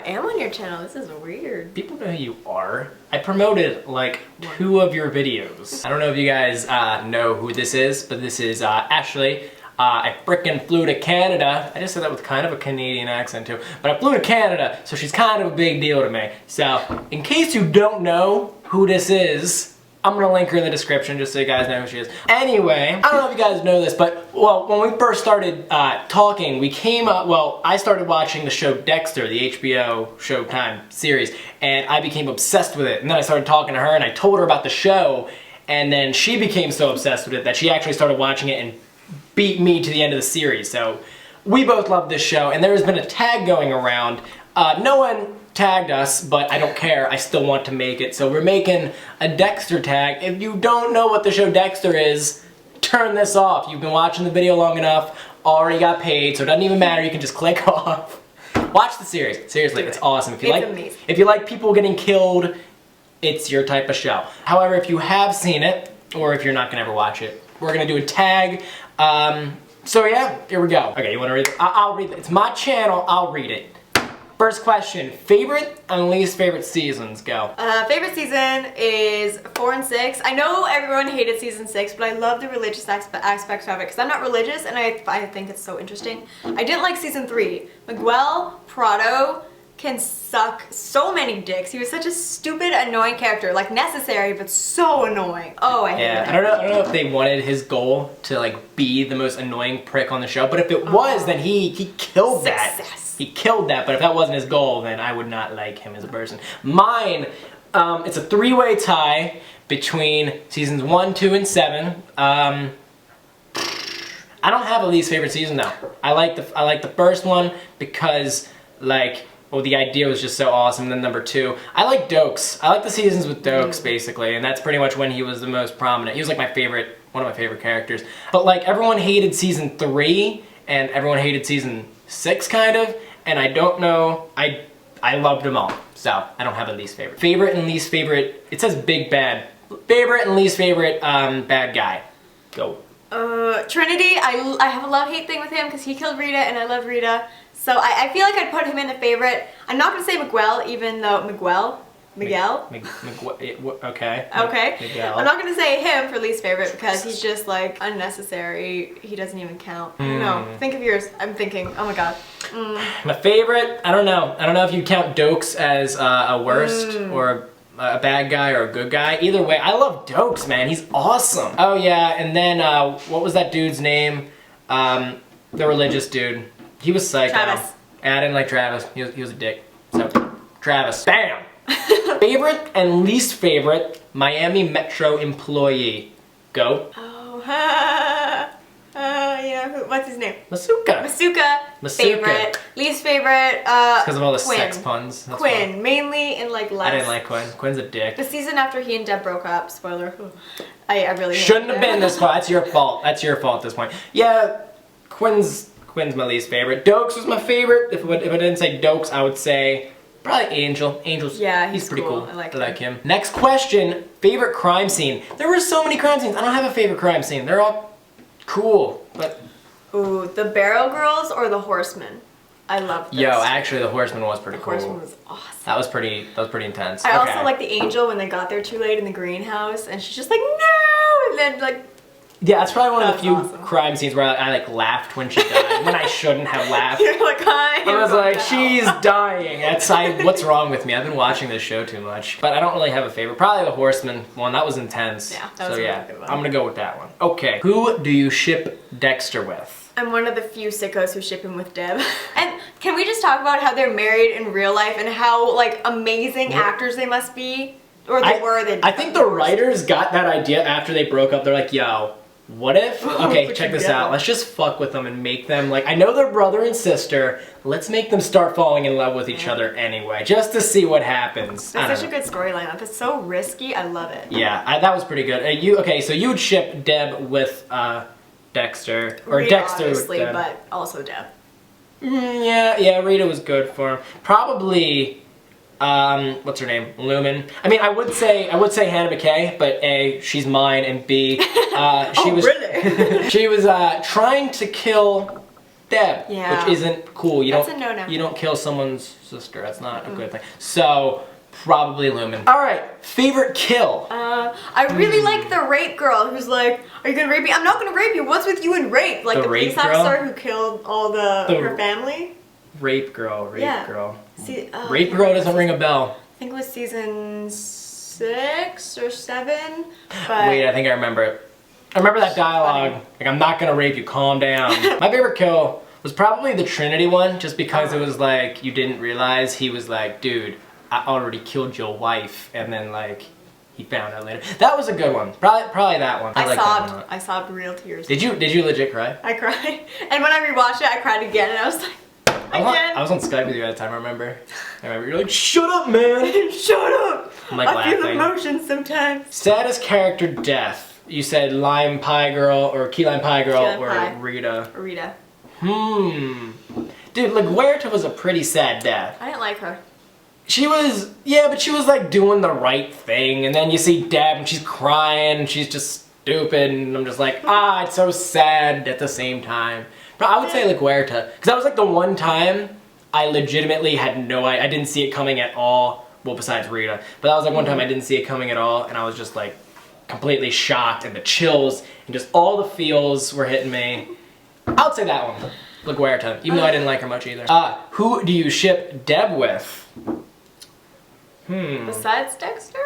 I am on your channel. This is weird. People know who you are. I promoted like 2 of your videos. I don't know if you guys know who this is, but this is Ashley. I frickin' flew to Canada. I just said that with kind of a Canadian accent too. But I flew to Canada, so she's kind of a big deal to me. So, in case you don't know who this is, I'm gonna link her in the description just so you guys know who she is. Anyway, I don't know if you guys know this, but well, when we first started talking, we came up, well, I started watching the show Dexter, the HBO Showtime series, and I became obsessed with it. And then I started talking to her and I told her about the show, and then she became so obsessed with it that she actually started watching it and beat me to the end of the series. So we both love this show, and there has been a tag going around. No one tagged us, but I don't care. I still want to make it. So we're making a Dexter tag. If you don't know what the show Dexter is, turn this off. You've been watching the video long enough, already got paid, so it doesn't even matter. You can just click off. Watch the series. Seriously, it's awesome. If you like people getting killed, it's your type of show. However, if you have seen it, or if you're not gonna ever watch it, we're gonna do a tag. So yeah, here we go. Okay, you wanna read it? I'll read it. It's my channel, I'll read it. First question, favorite and least favorite seasons, go. Favorite season is 4 and 6. I know everyone hated season 6, but I love the religious aspects of it because I'm not religious and I think it's so interesting. I didn't like season 3. Miguel Prado can suck so many dicks. He was such a stupid, annoying character. Like, necessary, but so annoying. Oh, I hate him. I don't know if they wanted his goal to, like, be the most annoying prick on the show, but if it was, then he killed that. He killed that, but if that wasn't his goal, then I would not like him as a person. Mine, it's a 3-way tie between seasons 1, 2, and 7. I don't have a least favorite season though. I like the first one because, like, well, the idea was just so awesome. Then number 2, I like Dokes. I like the seasons with Dokes basically, and that's pretty much when he was the most prominent. He was like one of my favorite characters. But like everyone hated season 3, and everyone hated season 6 kind of, and I don't know, I loved them all, so I don't have a least favorite. Favorite and least favorite, it says big bad. Favorite and least favorite bad guy, go. Trinity, I have a love-hate thing with him because he killed Rita and I love Rita, so I feel like I'd put him in the favorite. I'm not going to say Miguel, even though Miguel? Okay. Okay. Miguel. I'm not going to say him for least favorite because he's just like unnecessary. He doesn't even count. No, think of yours. I'm thinking, oh my god. My favorite, I don't know. I don't know if you count Dokes as a worst or a bad guy or a good guy. Either way, I love Dokes, man. He's awesome. Oh yeah, and then what was that dude's name? The religious dude. He was psycho. Travis. I didn't like Travis. He was a dick. So, Travis. Bam! Favorite and least favorite Miami Metro employee. Go. Oh, yeah. What's his name? Masuka. Favorite. Least favorite. Because of all the sex puns. That's Quinn. Mainly in like less. I didn't like Quinn. Quinn's a dick. The season after he and Deb broke up. Spoiler. I really shouldn't have been this far. That's your fault. That's your fault at this point. Yeah, Quinn's my least favorite. Dokes was my favorite. If I didn't say Dokes, I would say probably Angel. Angel's, yeah, he's pretty cool. I like him. Next question, favorite crime scene. There were so many crime scenes. I don't have a favorite crime scene. They're all cool, but... Ooh, the Barrel Girls or the Horsemen? I love this. Yo, actually the Horseman was pretty cool. The Horseman was awesome. That was pretty intense. I also like the Angel when they got there too late in the greenhouse and she's just like, no! And then like... Yeah, that's probably one of the few crime scenes where I like laughed when she died, when I shouldn't have laughed. You're like, hi. I was like, she's dying. What's wrong with me? I've been watching this show too much. But I don't really have a favorite. Probably the Horseman one. That was intense. Yeah, that was a really good one. I'm gonna go with that one. Okay, who do you ship Dexter with? I'm one of the few sickos who ship him with Deb. And can we just talk about how they're married in real life and how like amazing actors they must be? Or they were. I think the writers got that idea after they broke up. They're like, yo, what if, okay, check this out, let's just fuck with them and make them, like, I know they're brother and sister, let's make them start falling in love with each other anyway, just to see what happens. That's such a good storyline. It's so risky, I love it. Yeah, that was pretty good. Okay, so you would ship Deb with Dexter, or Rita, Dexter obviously, with Deb. but also Deb. Yeah, Rita was good for him. Probably... what's her name? Lumen. I mean, I would say Hannah McKay, but A, she's mine, and B, she was really? she was trying to kill Deb, Yeah. which isn't cool. That's a no-no. You don't kill someone's sister. That's not a good thing. So probably Lumen. All right, favorite kill. I really like the rape girl who's like, "Are you gonna rape me? I'm not gonna rape you. What's with you and rape?" Like The the rape police girl? officer who killed all her family. Rape girl. Yeah. Girl. See, Rape girl doesn't ring a bell. I think it was season 6 or 7. But Wait, I think I remember it. I remember that dialogue. Like, I'm not gonna rape you. Calm down. My favorite kill was probably the Trinity one, just because it was like you didn't realize he was like, dude, I already killed your wife, and then like he found out later. That was a good one. Probably that one. I like that one. I sobbed real tears. Did you legit cry? I cried, and when I rewatched it, I cried again, and I was like, again. I was on Skype with you at the time. I remember you're like, shut up, man. Shut up. I'm like I feel laughing. emotions sometimes. Saddest character death. You said Lime Pie Girl or Key Lime Pie Girl Key Lime or Pie. Rita. Rita. Dude, like Huerta was a pretty sad death. I didn't like her. She was, yeah, but she was like doing the right thing, and then you see Deb and she's crying and she's just stupid, and I'm just like, it's so sad at the same time. But I would say like Huerta, because that was like the one time I legitimately had I didn't see it coming at all. Well, besides Rita, but that was like one time I didn't see it coming at all, and I was just like completely shocked, and the chills and just all the feels were hitting me. I would say that one, like Huerta, even though I didn't like her much either. Who do you ship Deb with? Besides Dexter?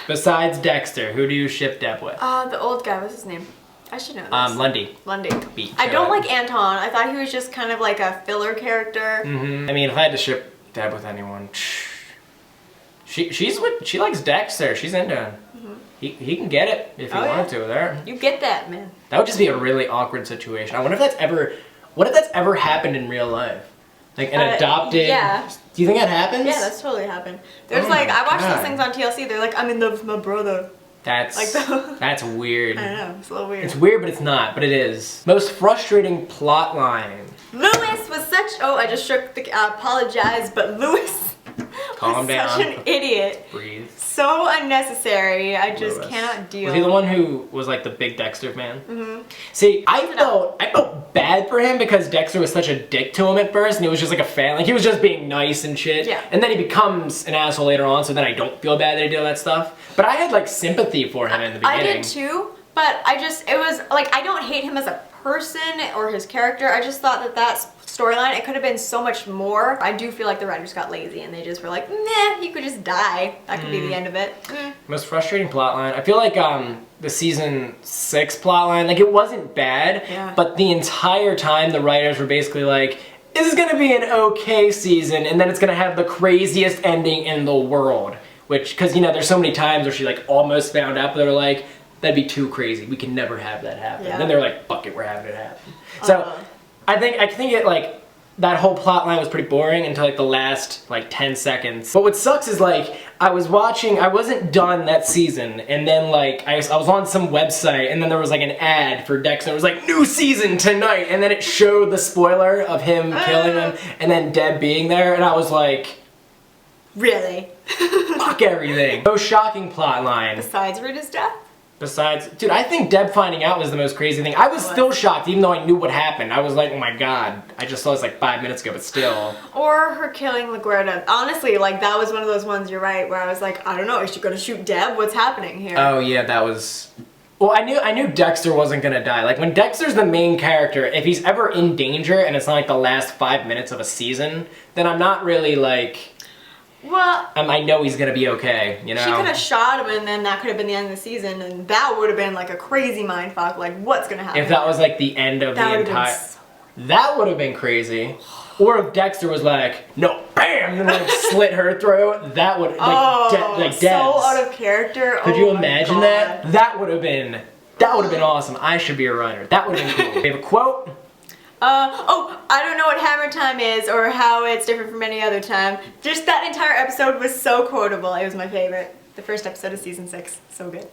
Besides Dexter, who do you ship Deb with? The old guy, what's his name? I should know this. Lundy. Lundy. Beat I to don't it. like Anton. I thought he was just kind of like a filler character. I mean, if I had to ship Deb with anyone, she likes Dexter. She's into him. He can get it if he wanted to. There. You get that, man. That would just be a really awkward situation. I wonder if that's ever happened in real life. Like an adopted. Yeah. Do you think that happens? Yeah, that's totally happened. There's Oh like, my I watched God. those things on TLC. They're like, I'm in love with my brother. That's Like that's weird. I know, it's a little weird. It's weird, but it's not. But it is. Most frustrating plot line. Lewis was such, I just shook the, apologize, but Lewis Calm was down. such an idiot. Breathe. So unnecessary. I just Lewis. cannot deal. Was he the one who was like the big Dexter fan? See, I felt bad for him because Dexter was such a dick to him at first, and he was just like a fan. Like he was just being nice and shit. Yeah. And then he becomes an asshole later on, so then I don't feel bad that he did all that stuff. But I had like sympathy for him in the beginning. I did too, but it was like, I don't hate him as a person or his character. I just thought that storyline, it could have been so much more. I do feel like the writers got lazy and they just were like, meh, he could just die. That could be the end of it. Most frustrating plotline. I feel like the season 6 plotline, like it wasn't bad, Yeah. but the entire time the writers were basically like, this is gonna be an okay season, and then it's gonna have the craziest ending in the world. Which, because you know, there's so many times where she like almost found out, but they were like, that'd be too crazy. We can never have that happen. Yeah. And then they're like, fuck it, we're having it happen. So I think it like that whole plot line was pretty boring until like the last like 10 seconds. But what sucks is like I wasn't done that season, and then like I was on some website, and then there was like an ad for Dexter. It was like new season tonight, and then it showed the spoiler of him killing him, and then Deb being there, and I was like, Really? fuck everything. Most shocking plot line. Besides Rita's death? Besides, dude, I think Deb finding out was the most crazy thing. I was still shocked, even though I knew what happened. I was like, oh my god, I just saw this like 5 minutes ago, but still. Or her killing LaGuardia. Honestly, like that was one of those ones, you're right, where I was like, I don't know, is she gonna shoot Deb? What's happening here? Oh yeah, that was... Well, I knew Dexter wasn't gonna die. Like, when Dexter's the main character, if he's ever in danger and it's not like the last 5 minutes of a season, then I'm not really like... Well, I know he's gonna be okay, you know? she could have shot him and then that could have been the end of the season, and that would have been like a crazy mindfuck, like what's gonna happen? If that was like the end of the entire... That would have been crazy. Or if Dexter was like, no, bam, and like slit her throat, that would, like, so Debs. out of character. Could you imagine that? God. That would have been awesome. I should be a writer. That would have been cool. We have a quote. I don't know what Hammer Time is or how it's different from any other time. Just that entire episode was so quotable. It was my favorite. The first episode of season 6. So good.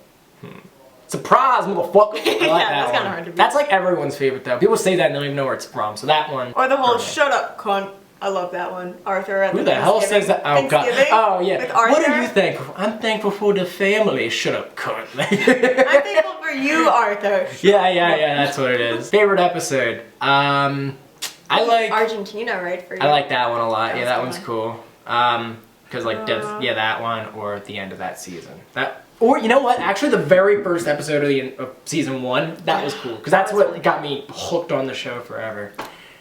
Surprise, motherfucker. I like Yeah, that that's one. kinda hard to beat. That's like everyone's favorite though. People say that and they don't even know where it's from. So that one. Or the whole perfect. shut up cunt. I love that one. Arthur at Who the hell says that? Oh god. Thanksgiving Oh yeah. with Arthur. What are you thankful for? I'm thankful for the family. Shut up, cunt. I'm thankful for you, Arthur. Yeah, that's what it is. Favorite episode? I I like Argentina, right? For you. I like that one a lot. That Yeah, was that the one's one. cool. Because like yeah, that one or at the end of that season. That or you know what? Actually, the very first episode of season 1 that was cool because that's was what really got me hooked on the show forever.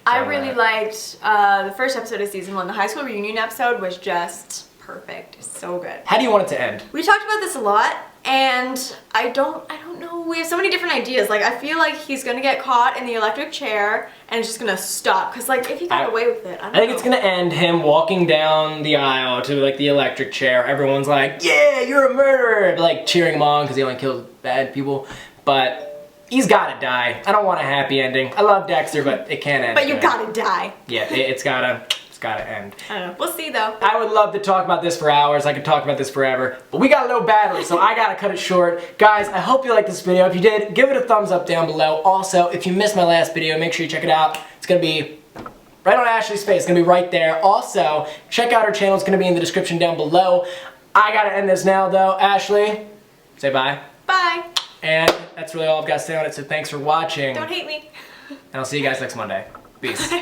I So, really liked the first episode of season 1. The high school reunion episode was just perfect. So good. How do you want it to end? We talked about this a lot, and I don't know. We have so many different ideas. Like, I feel like he's gonna get caught in the electric chair, and it's just gonna stop. Cause like, if he got away with it, I don't know. I think it's gonna end him walking down the aisle to like the electric chair. Everyone's like, "Yeah, you're a murderer!" Like cheering him on because he only kills bad people. But he's gotta die. I don't want a happy ending. I love Dexter, but it can't end. But you good. gotta die. Yeah, it's gotta end. I don't know. We'll see though. I would love to talk about this for hours. I could talk about this forever, but we got a low battery, so I gotta cut it short. Guys, I hope you liked this video. If you did, give it a thumbs up down below. Also, if you missed my last video, make sure you check it out. It's gonna be right on Ashley's face. It's gonna be right there. Also, check out her channel. It's gonna be in the description down below. I gotta end this now, though. Ashley, say bye. Bye. And that's really all I've got to say on it, so thanks for watching. Don't hate me. And I'll see you guys next Monday. Peace.